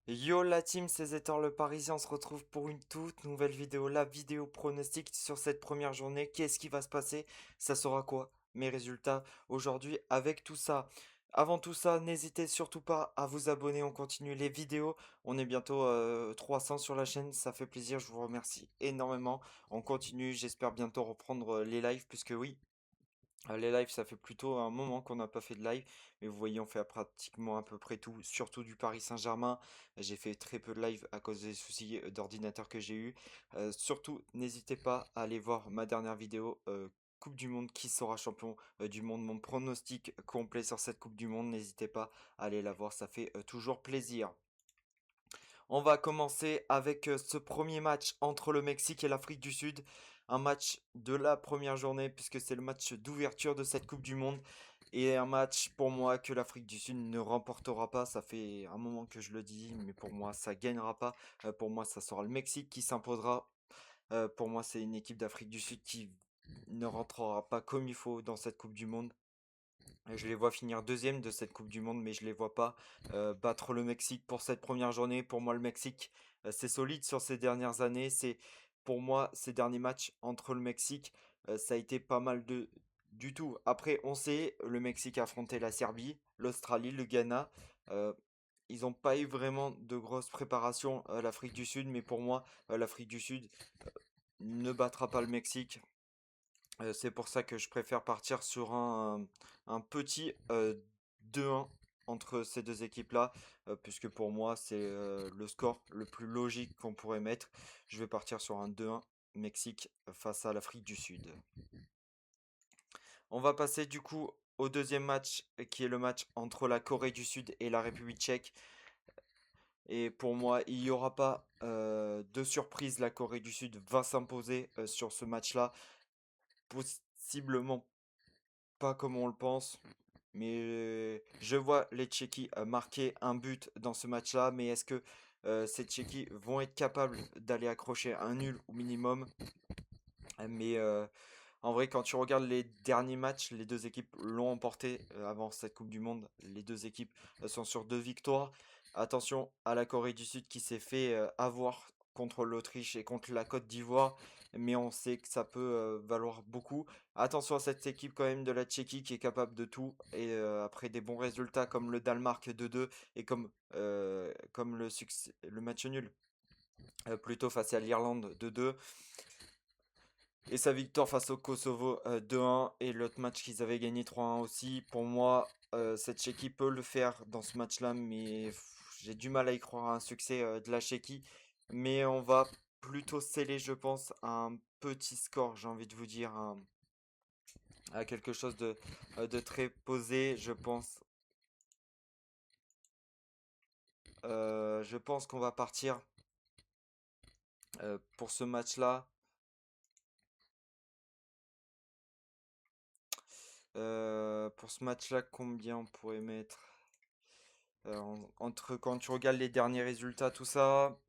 Yo la team, c'est Zetor le Parisien, on se retrouve pour une toute nouvelle vidéo, la vidéo pronostic sur cette première journée. Qu'est-ce qui va se passer? Ça sera quoi? Mes résultats aujourd'hui avec tout ça. Avant tout ça, n'hésitez surtout pas à vous abonner, on continue les vidéos. On est bientôt 300 sur la chaîne, ça fait plaisir, je vous remercie énormément. On continue, j'espère bientôt reprendre les lives, puisque oui, les lives, ça fait plutôt un moment qu'on n'a pas fait de live, mais vous voyez, on fait pratiquement à peu près tout, surtout du Paris Saint-Germain. J'ai fait très peu de live à cause des soucis d'ordinateur que j'ai eu. Surtout, n'hésitez pas à aller voir ma dernière vidéo, Coupe du Monde, qui sera champion du monde, mon pronostic complet sur cette Coupe du Monde. N'hésitez pas à aller la voir, ça fait toujours plaisir. On va commencer avec ce premier match entre le Mexique et l'Afrique du Sud. Un match de la première journée puisque c'est le match d'ouverture de cette Coupe du Monde. Et un match pour moi que l'Afrique du Sud ne remportera pas. Ça fait un moment que je le dis, mais pour moi ça gagnera pas. Pour moi ça sera le Mexique qui s'imposera. Pour moi c'est une équipe d'Afrique du Sud qui ne rentrera pas comme il faut dans cette Coupe du Monde. Je les vois finir deuxième de cette Coupe du Monde, mais je les vois pas battre le Mexique pour cette première journée. Pour moi, le Mexique, c'est solide sur ces dernières années. C'est pour moi ces derniers matchs entre le Mexique, ça a été pas mal du tout. Après, on sait, le Mexique a affronté la Serbie, l'Australie, le Ghana. Euh, Ils n'ont pas eu vraiment de grosses préparations à l'Afrique du Sud, mais pour moi, l'Afrique du Sud ne battra pas le Mexique. C'est pour ça que je préfère partir sur un petit 2-1 entre ces deux équipes-là, puisque pour moi c'est le score le plus logique qu'on pourrait mettre. Je vais partir sur un 2-1 Mexique face à l'Afrique du Sud. On va passer du coup au deuxième match, qui est le match entre la Corée du Sud et la République tchèque. Et pour moi, il n'y aura pas de surprise. La Corée du Sud va s'imposer sur ce match-là. Possiblement pas comme on le pense. Mais je vois les Tchéquis marquer un but dans ce match-là. Mais est-ce que ces Tchéquis vont être capables d'aller accrocher un nul au minimum? Mais en vrai, quand tu regardes les derniers matchs, les deux équipes l'ont emporté avant cette Coupe du Monde. Les deux équipes sont sur deux victoires. Attention à la Corée du Sud qui s'est fait avoir contre l'Autriche et contre la Côte d'Ivoire, mais on sait que ça peut valoir beaucoup. Attention à cette équipe quand même de la Tchéquie qui est capable de tout. Et après des bons résultats comme le Danemark 2-2 et comme le match nul plutôt face à l'Irlande 2-2. Et sa victoire face au Kosovo 2-1 et l'autre match qu'ils avaient gagné 3-1 aussi. Pour moi, cette Tchéquie peut le faire dans ce match-là, mais j'ai du mal à y croire à un succès de la Tchéquie. Mais on va plutôt sceller, je pense, un petit score, j'ai envie de vous dire, à quelque chose de très posé, je pense. Je pense qu'on va partir pour ce match-là. Pour ce match-là, combien on pourrait mettre? Entre quand tu regardes les derniers résultats, tout ça,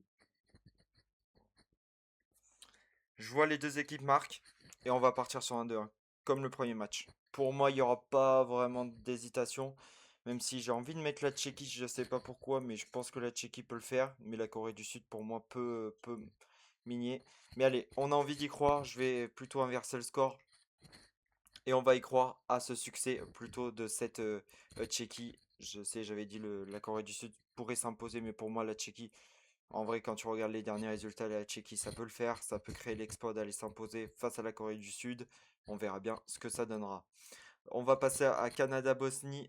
je vois les deux équipes marquent et on va partir sur un 2-1, comme le premier match. Pour moi, il n'y aura pas vraiment d'hésitation, même si j'ai envie de mettre la Tchéquie, je ne sais pas pourquoi, mais je pense que la Tchéquie peut le faire, mais la Corée du Sud, pour moi, peut minier. Mais allez, on a envie d'y croire, je vais plutôt inverser le score et on va y croire à ce succès plutôt de cette Tchéquie. Je sais, j'avais dit la Corée du Sud pourrait s'imposer, mais pour moi, la Tchéquie, en vrai, quand tu regardes les derniers résultats, la Tchéquie, ça peut le faire. Ça peut créer l'exploit d'aller s'imposer face à la Corée du Sud. On verra bien ce que ça donnera. On va passer à Canada-Bosnie.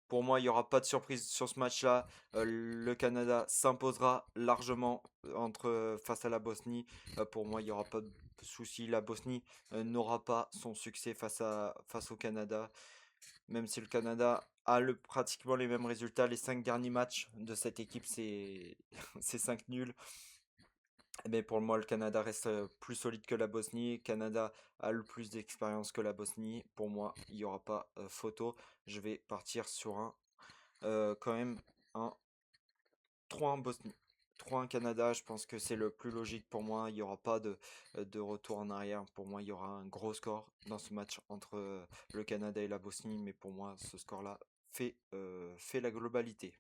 Pour moi, il n'y aura pas de surprise sur ce match-là. Le Canada s'imposera largement face à la Bosnie. Pour moi, il n'y aura pas de souci. La Bosnie n'aura pas son succès face au Canada. Même si le Canada a pratiquement les mêmes résultats, les 5 derniers matchs de cette équipe, c'est 5 nuls. Mais pour moi, le Canada reste plus solide que la Bosnie. Le Canada a le plus d'expérience que la Bosnie. Pour moi, il n'y aura pas photo. Je vais partir sur quand même un 3-1 Bosnie. 3-1 Canada, je pense que c'est le plus logique pour moi. Il n'y aura pas de retour en arrière. Pour moi, il y aura un gros score dans ce match entre le Canada et la Bosnie. Mais pour moi, ce score-là fait la globalité.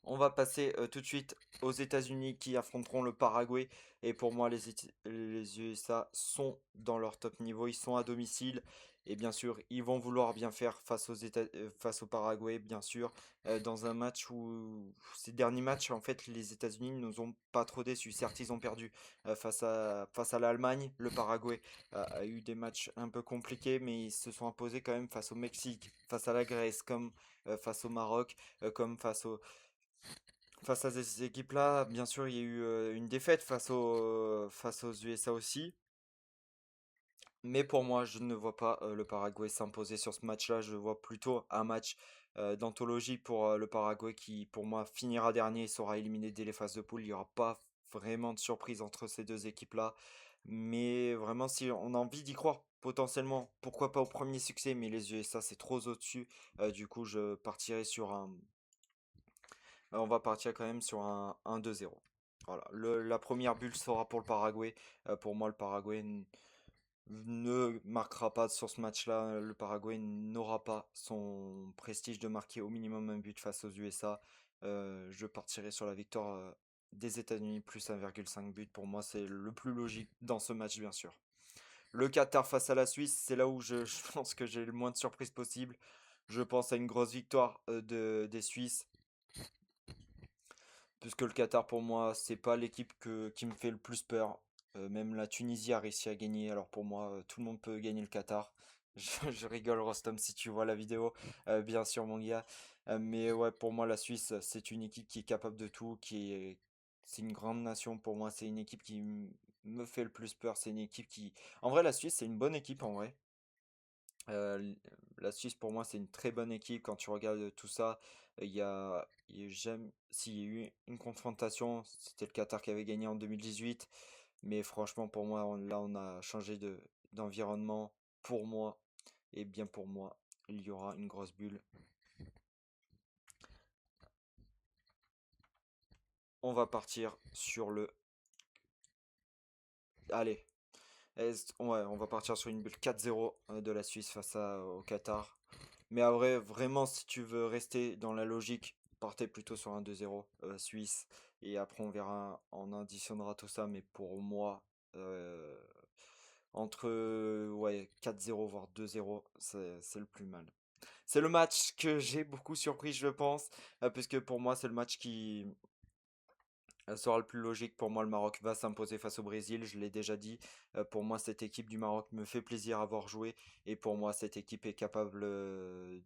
On va passer tout de suite aux États-Unis qui affronteront le Paraguay. Et pour moi, les USA sont dans leur top niveau. Ils sont à domicile. Et bien sûr, ils vont vouloir bien faire face au Paraguay, bien sûr. Dans un match où ces derniers matchs, en fait, les États-Unis ne nous ont pas trop déçus. Certes, ils ont perdu face à l'Allemagne. Le Paraguay a eu des matchs un peu compliqués, mais ils se sont imposés quand même face au Mexique, face à la Grèce, comme face au Maroc, comme face à ces équipes-là. Bien sûr, il y a eu une défaite face aux USA aussi. Mais pour moi, je ne vois pas le Paraguay s'imposer sur ce match-là. Je vois plutôt un match d'anthologie pour le Paraguay qui, pour moi, finira dernier et sera éliminé dès les phases de poule. Il n'y aura pas vraiment de surprise entre ces deux équipes-là. Mais vraiment, si on a envie d'y croire, potentiellement, pourquoi pas au premier succès, mais les USA, c'est trop au-dessus. Du coup, je partirai sur on va partir quand même sur un 2-0. Voilà. La première bulle sera pour le Paraguay. Pour moi, le Paraguay ne marquera pas sur ce match-là. Le Paraguay n'aura pas son prestige de marquer au minimum un but face aux USA. Je partirai sur la victoire des États-Unis plus 1,5 but. Pour moi, c'est le plus logique dans ce match, bien sûr. Le Qatar face à la Suisse, c'est là où je pense que j'ai le moins de surprises possible. Je pense à une grosse victoire des Suisses puisque le Qatar pour moi c'est pas l'équipe qui me fait le plus peur. Même la Tunisie a réussi à gagner, alors pour moi tout le monde peut gagner le Qatar. Je rigole Rostom si tu vois la vidéo, bien sûr mon gars. Mais ouais pour moi la Suisse c'est une équipe qui est capable de tout, c'est une grande nation pour moi, c'est une équipe qui me fait le plus peur, c'est une équipe qui... En vrai la Suisse c'est une bonne équipe en vrai. La Suisse, pour moi, c'est une très bonne équipe. Quand tu regardes tout ça, il y a jamais, s'il y a eu une confrontation, c'était le Qatar qui avait gagné en 2018. Mais franchement, pour moi, là, on a changé d'environnement. Pour moi, et bien pour moi, il y aura une grosse bulle. On va partir sur le... Allez, ouais, on va partir sur une bulle 4-0 de la Suisse au Qatar. Mais en vrai, vraiment, si tu veux rester dans la logique, partez plutôt sur un 2-0 suisse. Et après, on verra, on additionnera tout ça. Mais pour moi, euh, entre ouais, 4-0 voire 2-0, c'est le plus mal. C'est le match que j'ai beaucoup surpris, je pense. Puisque pour moi, c'est le match qui, sera le plus logique. Pour moi, le Maroc va s'imposer face au Brésil, je l'ai déjà dit. Pour moi, cette équipe du Maroc me fait plaisir à voir jouer. Et pour moi, cette équipe est capable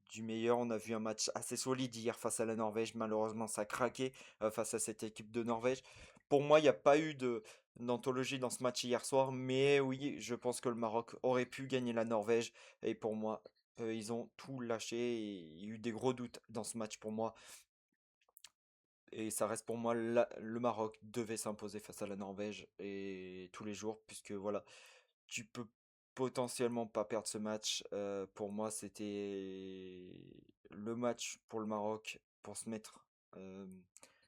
du meilleur. On a vu un match assez solide hier face à la Norvège. Malheureusement, ça a craqué face à cette équipe de Norvège. Pour moi, il n'y a pas eu d'anthologie dans ce match hier soir. Mais oui, je pense que le Maroc aurait pu gagner la Norvège. Et pour moi, ils ont tout lâché. Et il y a eu des gros doutes dans ce match pour moi. Et ça reste pour moi, le Maroc devait s'imposer face à la Norvège et tous les jours, puisque voilà, tu peux potentiellement pas perdre ce match. Pour moi, c'était le match pour le Maroc pour se mettre euh,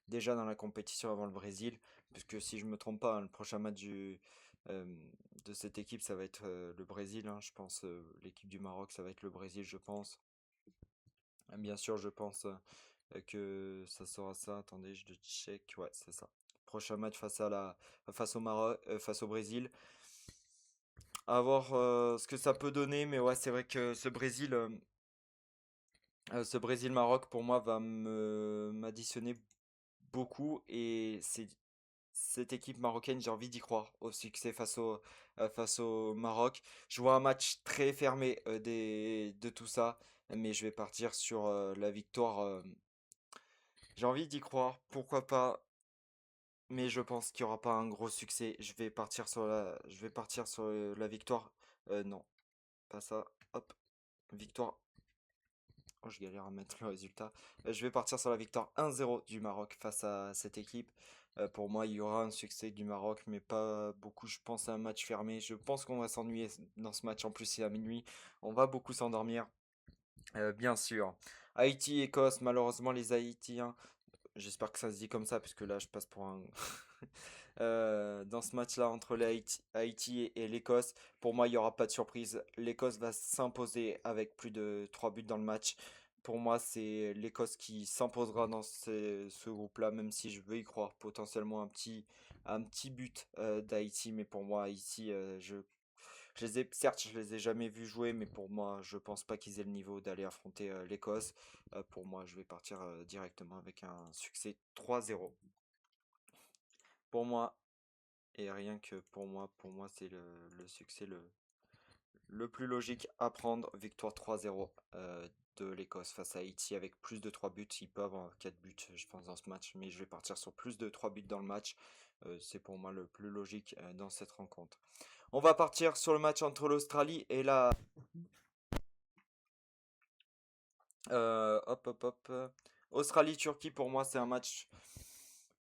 déjà dans la compétition avant le Brésil, puisque si je me trompe pas, hein, le prochain match euh, de cette équipe, ça va être le Brésil, hein, je pense. L'équipe du Maroc, ça va être le Brésil, je pense. Bien sûr, je pense que ça sera ça. Attendez, je check. Ouais, c'est ça. Prochain match face au Maroc, face au Brésil. À voir ce que ça peut donner, mais ouais, c'est vrai que ce Brésil-Maroc pour moi va me m'additionner beaucoup et c'est cette équipe marocaine, j'ai envie d'y croire au succès face au Maroc. Je vois un match très fermé de tout ça, mais je vais partir sur la victoire. J'ai envie d'y croire, pourquoi pas, mais je pense qu'il n'y aura pas un gros succès. Je vais partir sur la victoire. Non, pas ça. Hop, victoire. Oh, je galère à mettre le résultat. Je vais partir sur la victoire 1-0 du Maroc face à cette équipe. Pour moi, il y aura un succès du Maroc, mais pas beaucoup. Je pense à un match fermé. Je pense qu'on va s'ennuyer dans ce match. En plus, c'est à minuit. On va beaucoup s'endormir, bien sûr. Haïti-Écosse, malheureusement, les Haïtiens. J'espère que ça se dit comme ça, puisque là, je passe pour un. Dans ce match-là entre Haïti et l'Écosse, pour moi, il n'y aura pas de surprise. L'Écosse va s'imposer avec plus de 3 buts dans le match. Pour moi, c'est l'Écosse qui s'imposera dans ce groupe-là, même si je veux y croire potentiellement un petit but d'Haïti. Mais pour moi, Haïti, certes, je les ai jamais vus jouer, mais pour moi, je pense pas qu'ils aient le niveau d'aller affronter l'Écosse. Pour moi, je vais partir directement avec un succès 3-0. Pour moi, et rien que pour moi, c'est le succès le plus logique à prendre. Victoire 3-0 de l'Écosse face à Haïti avec plus de 3 buts. Il peut avoir 4 buts, je pense, dans ce match, mais je vais partir sur plus de 3 buts dans le match. C'est pour moi le plus logique dans cette rencontre. On va partir sur le match entre l'Australie et la... hop, hop, hop. Australie-Turquie, pour moi, c'est un match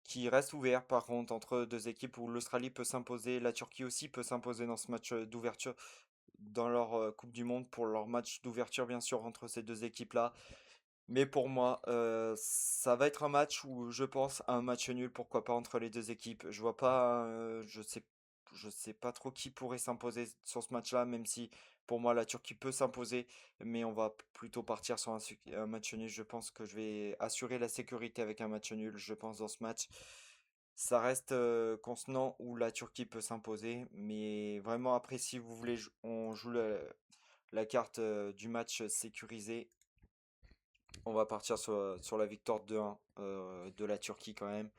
qui reste ouvert, par contre, entre deux équipes où l'Australie peut s'imposer, la Turquie aussi peut s'imposer dans ce match d'ouverture, dans leur Coupe du Monde, pour leur match d'ouverture, bien sûr, entre ces deux équipes-là. Mais pour moi, ça va être un match où je pense à un match nul, pourquoi pas entre les deux équipes. Je vois pas, je sais pas trop qui pourrait s'imposer sur ce match-là, même si pour moi la Turquie peut s'imposer, mais on va plutôt partir sur un match nul. Je pense que je vais assurer la sécurité avec un match nul. Je pense dans ce match, ça reste consonant où la Turquie peut s'imposer, mais vraiment après, si vous voulez, on joue la carte du match sécurisé. On va partir sur la victoire 2-1 de la Turquie quand même.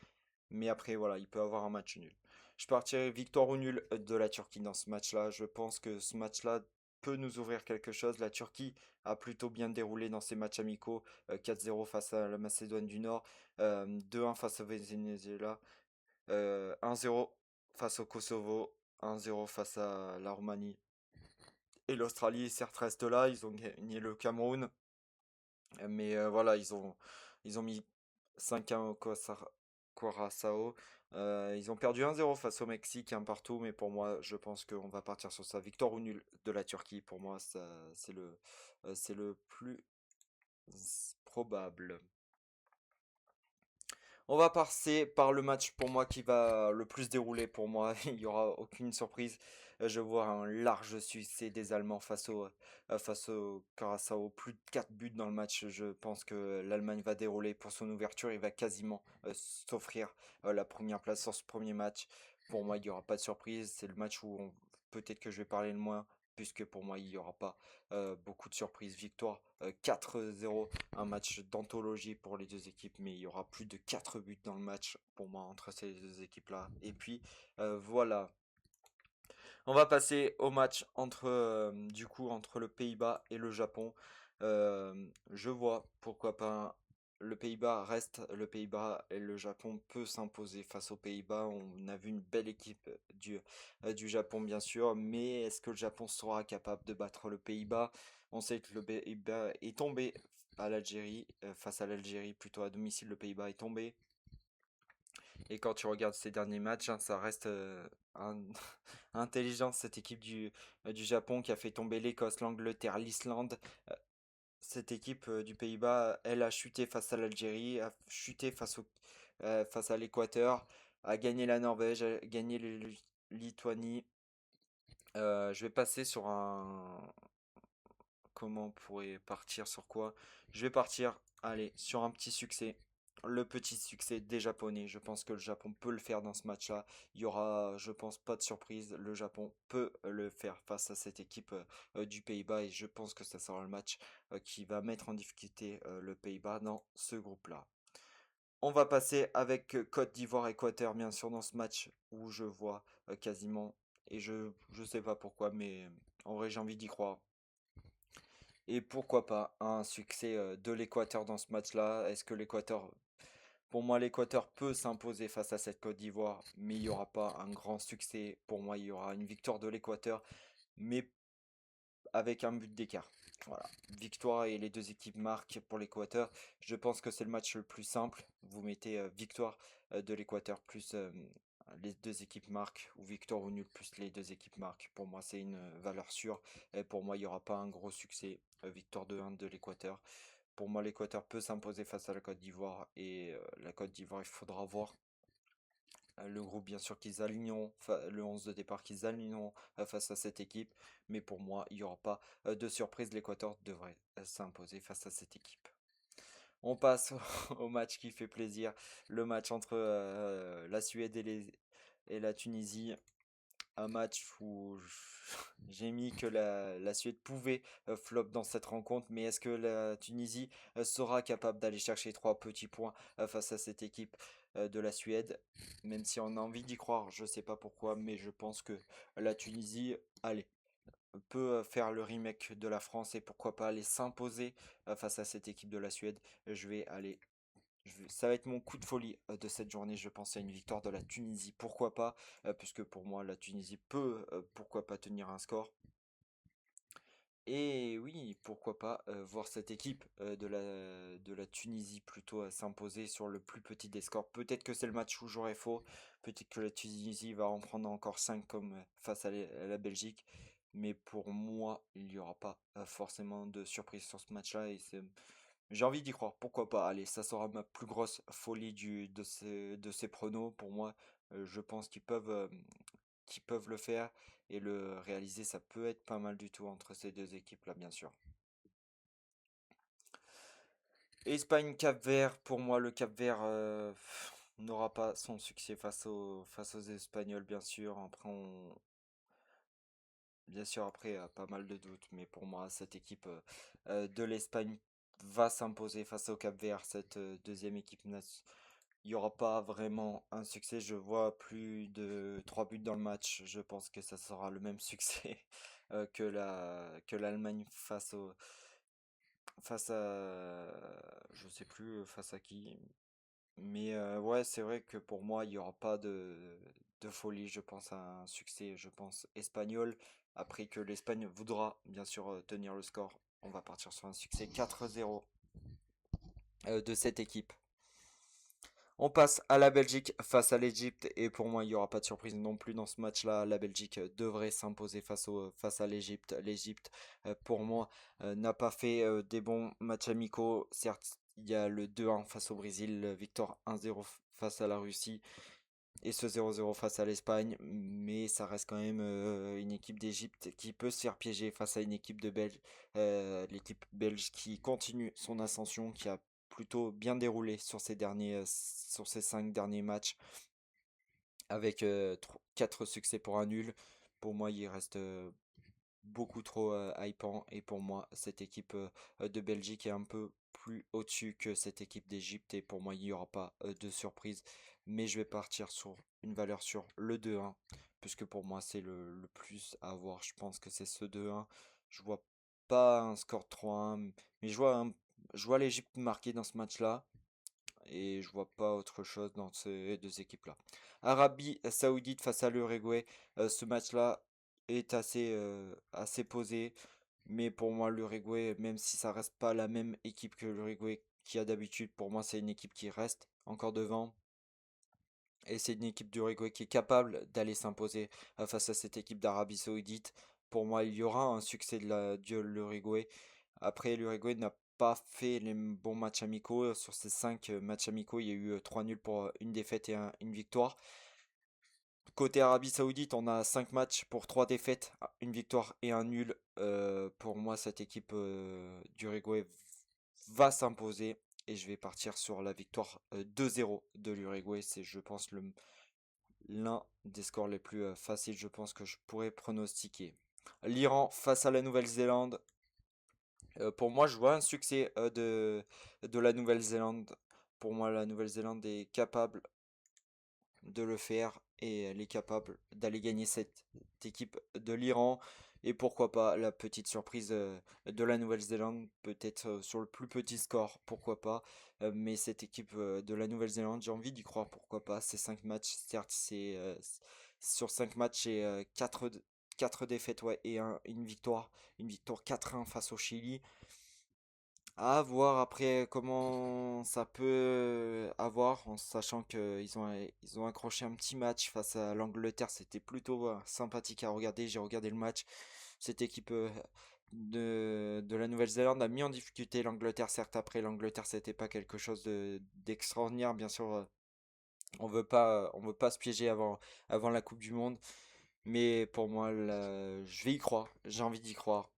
Mais après, voilà, il peut avoir un match nul. Je partirai victoire ou nul de la Turquie dans ce match-là. Je pense que ce match-là peut nous ouvrir quelque chose. La Turquie a plutôt bien déroulé dans ses matchs amicaux. 4-0 face à la Macédoine du Nord, 2-1 face au Venezuela, 1-0 face au Kosovo, 1-0 face à la Roumanie. Et l'Australie, certes, reste là. Ils ont gagné le Cameroun. Mais voilà, ils ont mis 5-1 au Curaçao. Ils ont perdu 1-0 face au Mexique, un partout, mais pour moi, je pense qu'on va partir sur ça. Victoire ou nul de la Turquie, pour moi, ça, c'est le plus probable. On va passer par le match pour moi qui va le plus dérouler pour moi. Il n'y aura aucune surprise. Je vois un large succès des Allemands face au Curaçao. Plus de 4 buts dans le match. Je pense que l'Allemagne va dérouler pour son ouverture. Il va quasiment s'offrir la première place sur ce premier match. Pour moi, il n'y aura pas de surprise. C'est le match où peut-être que je vais parler le moins, puisque pour moi, il n'y aura pas beaucoup de surprises. Victoire 4-0, un match d'anthologie pour les deux équipes, mais il y aura plus de 4 buts dans le match pour moi entre ces deux équipes-là. Et puis voilà, on va passer au match entre le Pays-Bas et le Japon. Je vois pourquoi pas. Le Pays-Bas reste le Pays-Bas et le Japon peut s'imposer face aux Pays-Bas. On a vu une belle équipe du Japon bien sûr, mais est-ce que le Japon sera capable de battre le Pays-Bas? On sait que le Pays-Bas est tombé à l'Algérie, face à l'Algérie plutôt à domicile, le Pays-Bas est tombé. Et quand tu regardes ces derniers matchs, hein, ça reste intelligent cette équipe du Japon qui a fait tomber l'Écosse, l'Angleterre, l'Islande. Euh, Cette équipe du Pays-Bas, elle a chuté face à l'Algérie, a chuté face à l'Équateur, a gagné la Norvège, a gagné la Lituanie. Je vais passer sur un... Comment on pourrait partir sur quoi? Je vais partir, allez, sur un petit succès. Le petit succès des Japonais. Je pense que le Japon peut le faire dans ce match-là. Il y aura, je pense, pas de surprise. Le Japon peut le faire face à cette équipe du Pays-Bas et je pense que ça sera le match qui va mettre en difficulté le Pays-Bas dans ce groupe-là. On va passer avec Côte d'Ivoire-Équateur, bien sûr, dans ce match où je vois quasiment, et je sais pas pourquoi, mais en vrai, j'ai envie d'y croire. Et pourquoi pas un succès de l'Équateur dans ce match-là? Est-ce que l'Équateur, pour moi, l'Équateur peut s'imposer face à cette Côte d'Ivoire, mais il n'y aura pas un grand succès. Pour moi, il y aura une victoire de l'Équateur, mais avec un but d'écart. Voilà, victoire et les deux équipes marquent pour l'Équateur. Je pense que c'est le match le plus simple. Vous mettez victoire de l'Équateur plus les deux équipes marquent, ou victoire ou nul plus les deux équipes marquent. Pour moi, c'est une valeur sûre. Et pour moi, il n'y aura pas un gros succès. Victoire 2-1 de l'Équateur. Pour moi, l'Équateur peut s'imposer face à la Côte d'Ivoire. Et la Côte d'Ivoire, il faudra voir le groupe, bien sûr, qu'ils aligneront, le 11 de départ qu'ils aligneront face à cette équipe. Mais pour moi, il n'y aura pas de surprise. L'Équateur devrait s'imposer face à cette équipe. On passe au match qui fait plaisir, le match entre la Suède et la Tunisie. Un match où j'ai mis que la Suède pouvait flop dans cette rencontre, mais est-ce que la Tunisie sera capable d'aller chercher 3 petits points face à cette équipe de la Suède? Même si on a envie d'y croire, je sais pas pourquoi, mais je pense que la Tunisie, allez, peut faire le remake de la France et pourquoi pas aller s'imposer face à cette équipe de la Suède. Je vais aller Ça va être mon coup de folie de cette journée. Je pense à une victoire de la Tunisie. Pourquoi pas? Puisque pour moi, la Tunisie peut, pourquoi pas, tenir un score. Et oui, pourquoi pas voir cette équipe de la Tunisie plutôt s'imposer sur le plus petit des scores. Peut-être que c'est le match où j'aurais faux. Peut-être que la Tunisie va en prendre encore 5 comme face à la Belgique. Mais pour moi, il n'y aura pas forcément de surprise sur ce match-là. J'ai envie d'y croire, pourquoi pas. Allez, ça sera ma plus grosse folie de ces pronos. Pour moi, je pense qu'ils peuvent le faire et le réaliser. Ça peut être pas mal du tout entre ces deux équipes-là, bien sûr. Espagne, Cap-Vert, pour moi, le Cap-Vert n'aura pas son succès face aux Espagnols, bien sûr. Bien sûr, après, pas mal de doutes, mais pour moi, cette équipe de l'Espagne va s'imposer face au Cap-Vert, cette deuxième équipe. Il n'y aura pas vraiment un succès. Je vois plus de 3 buts dans le match. Je pense que ça sera le même succès que l'Allemagne face à, je sais plus face à qui. Mais ouais, c'est vrai que pour moi, il n'y aura pas de folie. Je pense à un succès, je pense, espagnol. Après que l'Espagne voudra, bien sûr, tenir le score. On va partir sur un succès 4-0 de cette équipe. On passe à la Belgique face à l'Égypte et pour moi il n'y aura pas de surprise non plus dans ce match-là. La Belgique devrait s'imposer face à l'Égypte. L'Égypte pour moi n'a pas fait des bons matchs amicaux. Certes, il y a le 2-1 face au Brésil, victoire 1-0 face à la Russie et ce 0-0 face à l'Espagne, mais ça reste quand même une équipe d'Égypte qui peut se faire piéger face à une équipe de Belge, l'équipe belge qui continue son ascension, qui a plutôt bien déroulé sur ces 5 derniers matchs, avec 4 succès pour un nul. Pour moi, il reste beaucoup trop hypant et pour moi, cette équipe de Belgique est un peu plus au-dessus que cette équipe d'Égypte et pour moi, il n'y aura pas de surprise. Mais je vais partir sur une valeur sur le 2-1 puisque pour moi, c'est le plus à avoir. Je pense que c'est ce 2-1. Je vois pas un score 3-1, mais je vois l'Égypte marquer dans ce match-là et je vois pas autre chose dans ces deux équipes-là. Arabie Saoudite face à l'Uruguay, ce match-là est assez posé, mais pour moi l'Uruguay, même si ça reste pas la même équipe que l'Uruguay qui a d'habitude, pour moi c'est une équipe qui reste encore devant. Et c'est une équipe d'Uruguay qui est capable d'aller s'imposer face à cette équipe d'Arabie Saoudite. Pour moi, il y aura un succès de l'Uruguay. Après, l'Uruguay n'a pas fait les bons matchs amicaux. Sur ces 5 matchs amicaux, il y a eu 3 nuls pour une défaite et une victoire. Côté Arabie Saoudite, on a 5 matchs pour 3 défaites, une victoire et un nul. Pour moi, cette équipe d'Uruguay va s'imposer. Et je vais partir sur la victoire 2-0 de l'Uruguay. C'est, je pense, l'un des scores les plus faciles, je pense, que je pourrais pronostiquer. L'Iran face à la Nouvelle-Zélande. Pour moi, je vois un succès de la Nouvelle-Zélande. Pour moi, la Nouvelle-Zélande est capable de le faire et elle est capable d'aller gagner cette équipe de l'Iran. Et pourquoi pas la petite surprise de la Nouvelle-Zélande, peut-être sur le plus petit score, pourquoi pas. Mais cette équipe de la Nouvelle-Zélande, j'ai envie d'y croire, pourquoi pas. Ces 5 matchs, certes, sur 5 matchs, c'est 4 défaites ouais, et une victoire. Une victoire 4-1 face au Chili. À voir après comment ça peut avoir, en sachant qu'ils ont accroché un petit match face à l'Angleterre. C'était plutôt sympathique à regarder. J'ai regardé le match. Cette équipe de la Nouvelle-Zélande a mis en difficulté l'Angleterre. Certes, après l'Angleterre, c'était pas quelque chose d'extraordinaire. Bien sûr, on veut pas se piéger avant la Coupe du Monde. Mais pour moi, je vais y croire. J'ai envie d'y croire.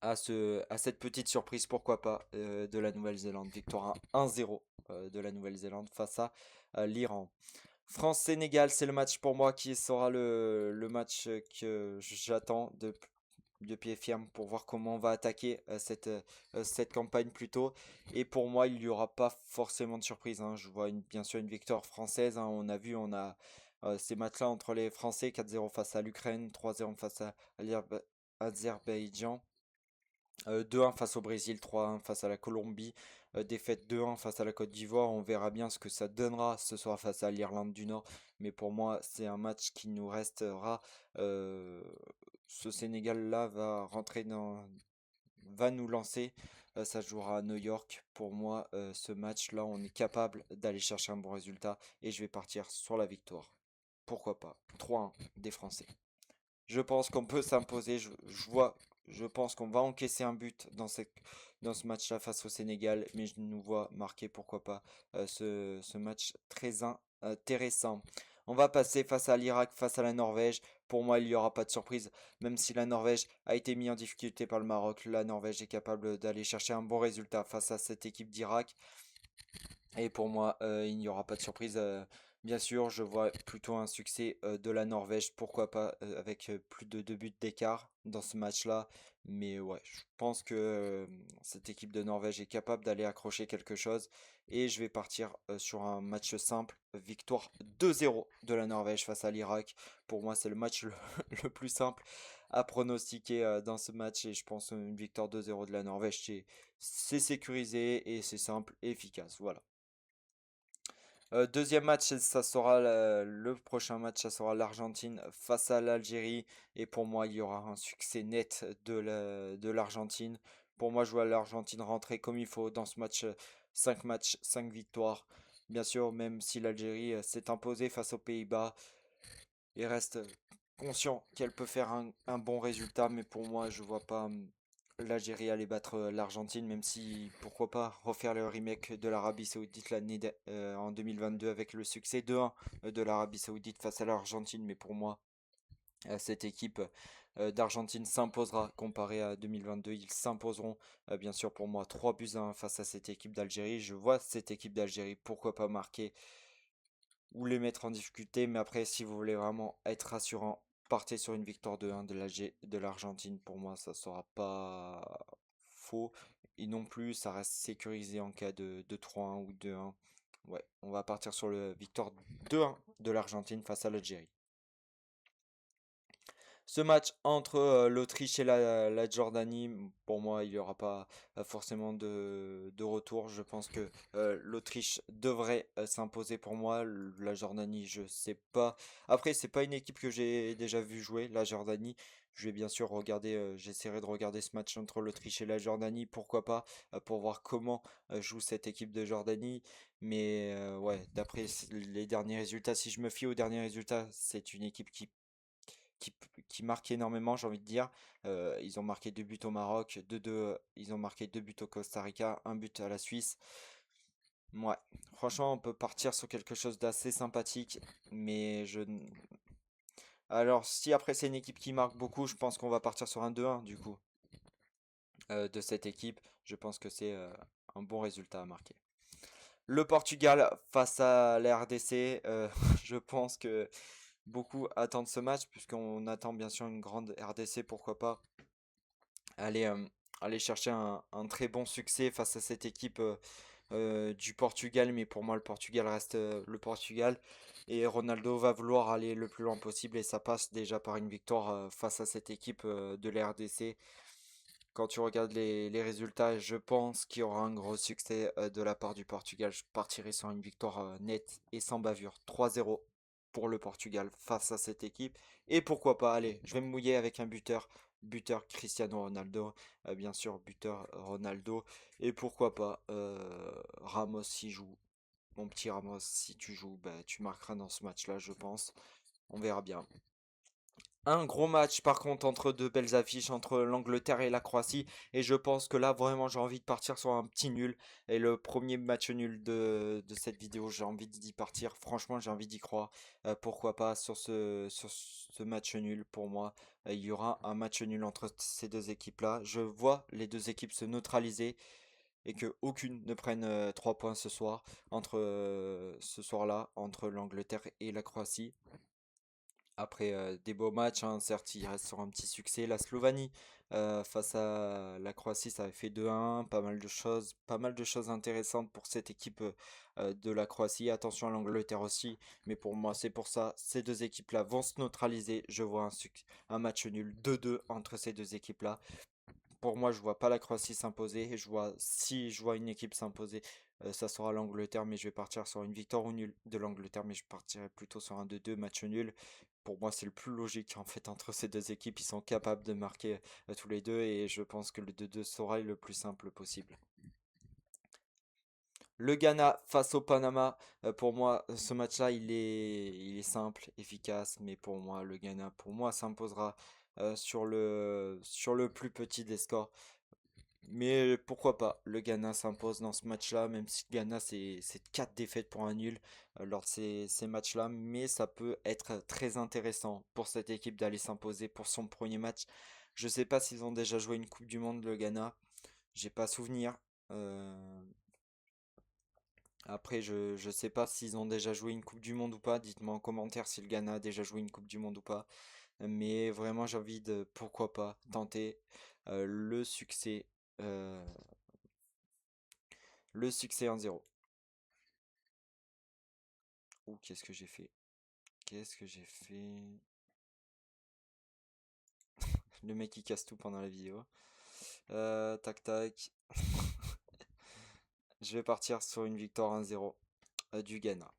à cette petite surprise, pourquoi pas, de la Nouvelle-Zélande. Victoire 1-0 de la Nouvelle-Zélande face à l'Iran. France-Sénégal, c'est le match pour moi qui sera le match que j'attends de pied ferme pour voir comment on va attaquer cette campagne plutôt. Et pour moi, il n'y aura pas forcément de surprise, hein. Je vois bien sûr une victoire française, hein. On a vu, on a ces matchs-là entre les Français, 4-0 face à l'Ukraine, 3-0 face à l'Azerbaïdjan. 2-1 face au Brésil, 3-1 face à la Colombie, défaite 2-1 face à la Côte d'Ivoire. On verra bien ce que ça donnera ce soir face à l'Irlande du Nord. Mais pour moi, c'est un match qui nous restera. euh, Ce Sénégal-là va nous lancer. Ça jouera à New York. Pour moi, ce match-là, on est capable d'aller chercher un bon résultat et je vais partir sur la victoire. Pourquoi pas? 3-1 des Français. Je pense qu'on peut s'imposer. Je pense qu'on va encaisser un but dans ce match-là face au Sénégal, mais je nous vois marquer, pourquoi pas, ce match très intéressant. On va passer face à l'Irak, face à la Norvège. Pour moi, il n'y aura pas de surprise. Même si la Norvège a été mise en difficulté par le Maroc, la Norvège est capable d'aller chercher un bon résultat face à cette équipe d'Irak. Et pour moi, il n'y aura pas de surprise. Bien sûr, je vois plutôt un succès de la Norvège, pourquoi pas, avec plus de 2 buts d'écart dans ce match-là. Mais ouais, je pense que cette équipe de Norvège est capable d'aller accrocher quelque chose. Et je vais partir sur un match simple, victoire 2-0 de la Norvège face à l'Irak. Pour moi, c'est le match le plus simple à pronostiquer dans ce match. Et je pense une victoire 2-0 de la Norvège, c'est sécurisé et c'est simple et efficace. Voilà. Deuxième match, ça sera le prochain match, ça sera l'Argentine face à l'Algérie. Et pour moi, il y aura un succès net de l'Argentine. Pour moi, je vois l'Argentine rentrer comme il faut dans ce match. 5 matchs, 5 victoires. Bien sûr, même si l'Algérie s'est imposée face aux Pays-Bas, il reste conscient qu'elle peut faire un bon résultat. Mais pour moi, je vois pas l'Algérie aller battre l'Argentine, même si, pourquoi pas, refaire le remake de l'Arabie Saoudite en 2022 avec le succès 2-1 de l'Arabie Saoudite face à l'Argentine. Mais pour moi, cette équipe d'Argentine s'imposera comparé à 2022. Ils s'imposeront, bien sûr, pour moi, 3 buts à 1 face à cette équipe d'Algérie. Je vois cette équipe d'Algérie, pourquoi pas marquer ou les mettre en difficulté. Mais après, si vous voulez vraiment être rassurant, partez sur une victoire de 1 de l'Argentine. Pour moi, ça sera pas faux. Et non plus, ça reste sécurisé en cas de 3-1 ou 2-1. Ouais, on va partir sur le victoire 2-1 de l'Argentine face à l'Algérie. Ce match entre l'Autriche et la Jordanie, pour moi, il n'y aura pas forcément de retour. Je pense que l'Autriche devrait s'imposer pour moi. La Jordanie, je sais pas. Après, c'est pas une équipe que j'ai déjà vu jouer, la Jordanie. Je vais bien sûr regarder, j'essaierai de regarder ce match entre l'Autriche et la Jordanie, pourquoi pas, pour voir comment joue cette équipe de Jordanie. Mais ouais, d'après les derniers résultats, si je me fie aux derniers résultats, c'est une équipe qui marque énormément, j'ai envie de dire. Ils ont marqué 2 buts au Maroc, ils ont marqué 2 buts au Costa Rica, un but à la Suisse. Ouais, franchement, on peut partir sur quelque chose d'assez sympathique, mais alors, si après c'est une équipe qui marque beaucoup, je pense qu'on va partir sur un 2-1 du coup de cette équipe. Je pense que c'est un bon résultat à marquer. Le Portugal face à la RDC, je pense que beaucoup attendent ce match, puisqu'on attend bien sûr une grande RDC, pourquoi pas aller, aller chercher un très bon succès face à cette équipe du Portugal. Mais pour moi, le Portugal reste le Portugal. Et Ronaldo va vouloir aller le plus loin possible, et ça passe déjà par une victoire face à cette équipe de la RDC. Quand tu regardes les résultats, je pense qu'il y aura un gros succès de la part du Portugal. Je partirai sur une victoire nette et sans bavure. 3-0 pour le Portugal face à cette équipe. Et pourquoi pas, allez, je vais me mouiller avec un buteur. Buteur Cristiano Ronaldo, bien sûr, buteur Ronaldo. Et pourquoi pas Ramos s'y joue. Mon petit Ramos, si tu joues, bah, tu marqueras dans ce match-là, je pense. On verra bien. Un gros match par contre entre deux belles affiches entre l'Angleterre et la Croatie et je pense que là vraiment j'ai envie de partir sur un petit nul et le premier match nul de cette vidéo j'ai envie d'y partir, franchement j'ai envie d'y croire. Pourquoi pas sur ce match nul pour moi. Il y aura un match nul entre ces deux équipes là, je vois les deux équipes se neutraliser et que aucune ne prenne 3 points ce soir entre ce soir là entre l'Angleterre et la Croatie. Après des beaux matchs, hein, certes, il reste sur un petit succès. La Slovénie face à la Croatie, ça avait fait 2-1, pas mal de choses intéressantes pour cette équipe de la Croatie. Attention à l'Angleterre aussi, mais pour moi, c'est pour ça, ces deux équipes-là vont se neutraliser. Je vois un match nul 2-2 entre ces deux équipes-là. Pour moi, je vois pas la Croatie s'imposer. Si je vois une équipe s'imposer, ça sera l'Angleterre, mais je vais partir sur une victoire ou nulle de l'Angleterre, mais je partirai plutôt sur un 2-2 match nul. Pour moi, c'est le plus logique en fait entre ces deux équipes. Ils sont capables de marquer tous les deux et je pense que le 2-2 sera le plus simple possible. Le Ghana face au Panama, pour moi, ce match-là, il est simple, efficace, mais pour moi, le Ghana, pour moi, s'imposera sur le plus petit des scores. Mais pourquoi pas, le Ghana s'impose dans ce match-là, même si le Ghana c'est 4 défaites pour un nul lors de ces matchs-là, mais ça peut être très intéressant pour cette équipe d'aller s'imposer pour son premier match. Je sais pas s'ils ont déjà joué une Coupe du Monde, le Ghana, j'ai pas souvenir. Euh, Après, je sais pas s'ils ont déjà joué une Coupe du Monde ou pas, dites-moi en commentaire si le Ghana a déjà joué une Coupe du Monde ou pas. Mais vraiment, j'ai envie de, pourquoi pas, tenter le succès. euh, Le succès 1-0. Ouh, qu'est-ce que j'ai fait? Qu'est-ce que j'ai fait? Le mec il casse tout pendant la vidéo. Tac tac. Je vais partir sur une victoire 1-0 du Ghana.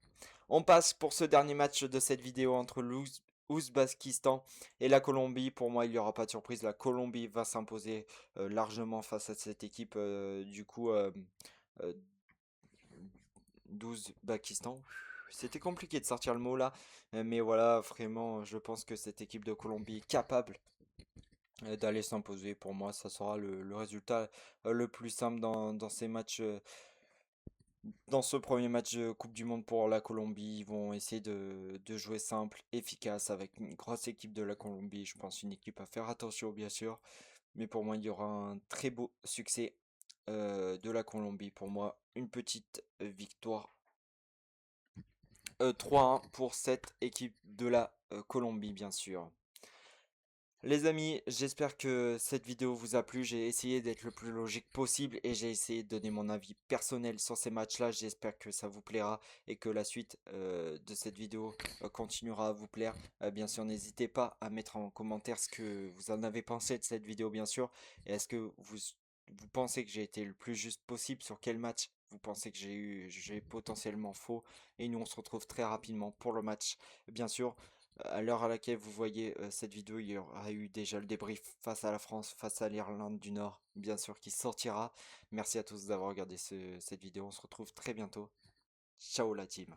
On passe pour ce dernier match de cette vidéo entre l'Ouzbékistan et la Colombie. Pour moi, il n'y aura pas de surprise. La Colombie va s'imposer largement face à cette équipe euh, 12 Pakistan. C'était compliqué de sortir le mot là, mais voilà, vraiment, je pense que cette équipe de Colombie est capable d'aller s'imposer. Pour moi, ça sera le résultat le plus simple dans ces matchs. Dans ce premier match de Coupe du Monde pour la Colombie, ils vont essayer de jouer simple, efficace, avec une grosse équipe de la Colombie. Je pense une équipe à faire attention, bien sûr. Mais pour moi, il y aura un très beau succès de la Colombie. Pour moi, une petite victoire 3-1 pour cette équipe de la Colombie, bien sûr. Les amis, j'espère que cette vidéo vous a plu. J'ai essayé d'être le plus logique possible et j'ai essayé de donner mon avis personnel sur ces matchs-là. J'espère que ça vous plaira et que la suite de cette vidéo continuera à vous plaire. Bien sûr, n'hésitez pas à mettre en commentaire ce que vous en avez pensé de cette vidéo, bien sûr. Et est-ce que vous pensez que j'ai été le plus juste possible sur quel match vous pensez que j'ai potentiellement faux? Et nous, on se retrouve très rapidement pour le match, bien sûr. À l'heure à laquelle vous voyez cette vidéo, il y aura eu déjà le débrief face à la France, face à l'Irlande du Nord, bien sûr, qui sortira. Merci à tous d'avoir regardé cette vidéo. On se retrouve très bientôt. Ciao la team.